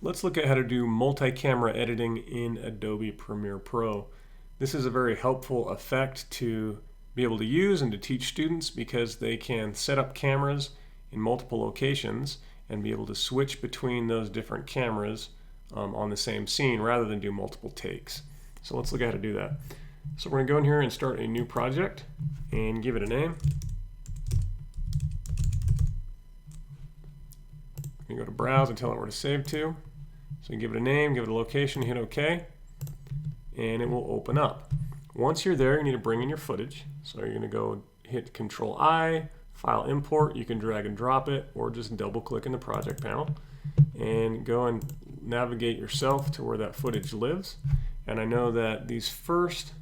Let's look at how to do multi-camera editing in Adobe Premiere Pro. This is a very helpful effect to be able to use and to teach students because they can set up cameras in multiple locations and be able to switch between those different cameras on the same scene rather than do multiple takes. So let's look at how to do that. So we're going to go in here and start a new project and give it a name. You go to Browse and tell it where to save to. So you give it a name, give it a location, hit OK, and it will open up. Once you're there, you need to bring in your footage. So you're going to go hit Control-I, File Import. You can drag and drop it, or just double-click in the project panel and go and navigate yourself to where that footage lives. And I know that these first,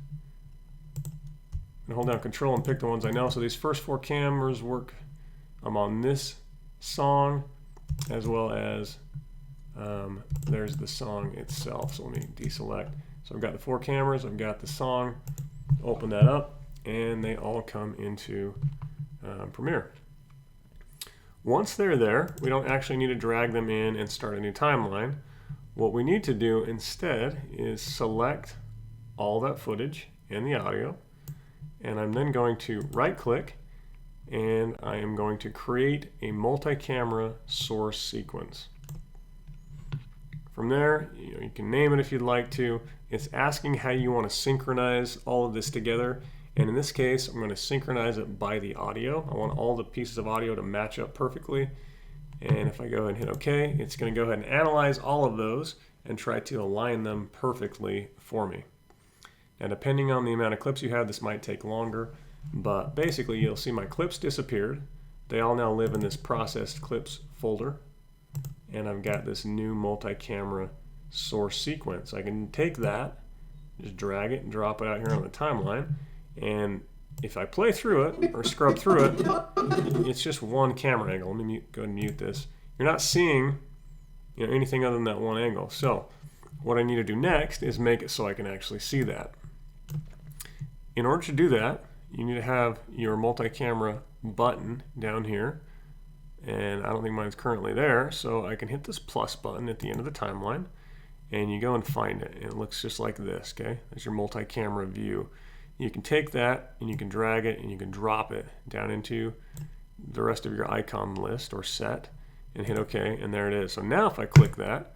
and hold down Control and pick the ones I know. So these first 4 cameras work on this song, as well as there's the song itself. So let me deselect. So I've got the 4 cameras, I've got the song, open that up, and they all come into Premiere. Once they're there, we don't actually need to drag them in and start a new timeline. What we need to do instead is select all that footage and the audio, and I'm then going to right click and I am going to create a multi-camera source sequence. From there, you can name it if you'd like to. It's asking how you want to synchronize all of this together. And in this case, I'm going to synchronize it by the audio. I want all the pieces of audio to match up perfectly. And if I go ahead and hit OK, it's going to go ahead and analyze all of those and try to align them perfectly for me. Now, depending on the amount of clips you have, this might take longer. But basically, you'll see my clips disappeared. They all now live in this processed clips folder. And I've got this new multi-camera source sequence. I can take that, just drag it and drop it out here on the timeline, and if I play through it or scrub through it, it's just one camera angle. Let me go ahead and mute this. You're not seeing anything other than that one angle. So what I need to do next is make it so I can actually see that. In order to do that, you need to have your multi-camera button down here. And I don't think mine's currently there, so I can hit this plus button at the end of the timeline, and you go and find it, and it looks just like this. Okay, there's your multi-camera view. You can take that and you can drag it and you can drop it down into the rest of your icon list or set and hit OK, and there it is. So now if I click that,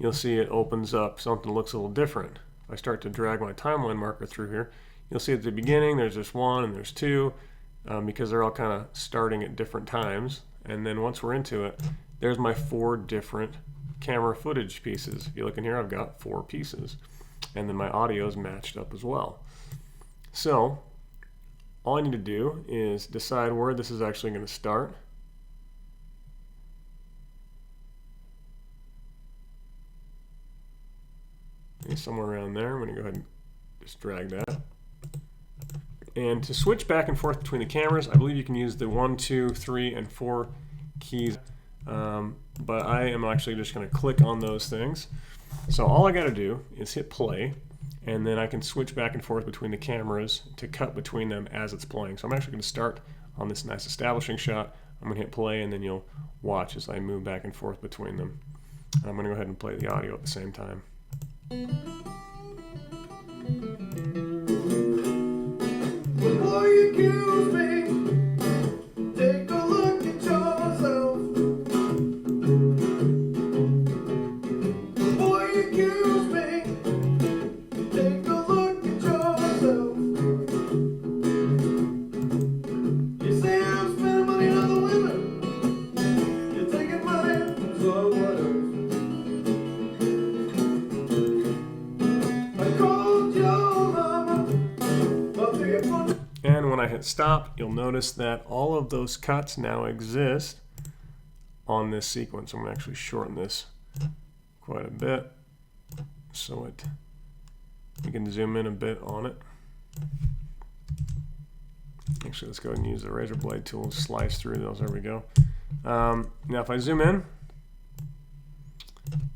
you'll see it opens up something that looks a little different. If I start to drag my timeline marker through here, you'll see at the beginning there's just 1 and there's 2 because they're all kind of starting at different times. And then once we're into it, there's my 4 different camera footage pieces. If you look in here, I've got 4 pieces. And then my audio is matched up as well. So all I need to do is decide where this is actually going to start. Okay, somewhere around there. I'm going to go ahead and just drag that. And to switch back and forth between the cameras, I believe you can use the 1, 2, 3, and 4 keys. But I am actually just going to click on those things. So all I got to do is hit play, and then I can switch back and forth between the cameras to cut between them as it's playing. So I'm actually going to start on this nice establishing shot. I'm going to hit play, and then you'll watch as I move back and forth between them. I'm going to go ahead and play the audio at the same time. Before you accuse me, take a look at yourself. Before you accuse me, take a look at yourself. You say I'm spending money on other women. You're taking money from someone else. I called your mama, but people. And when I hit stop, you'll notice that all of those cuts now exist on this sequence. I'm going to actually shorten this quite a bit so you can zoom in a bit on it. Actually, let's go ahead and use the razor blade tool and slice through those. There we go. Now if I zoom in,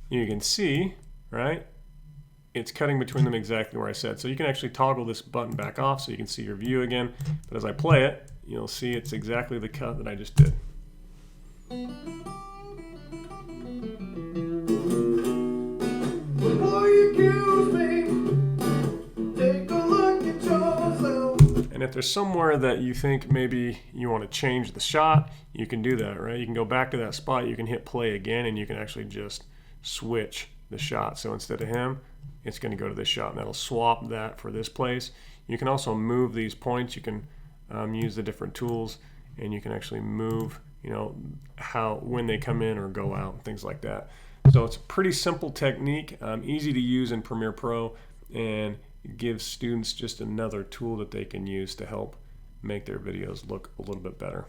you can see, right? It's cutting between them exactly where I said. So you can actually toggle this button back off so you can see your view again. But as I play it, you'll see it's exactly the cut that I just did. if there's somewhere that you think maybe you want to change the shot, you can do that, right? You can go back to that spot, you can hit play again, and you can actually just switch the shot. So instead of him, it's going to go to this shot, and that'll swap that for this place. You can also move these points. You can use the different tools, and you can actually move, when they come in or go out and things like that. So it's a pretty simple technique, easy to use in Premiere Pro, and gives students just another tool that they can use to help make their videos look a little bit better.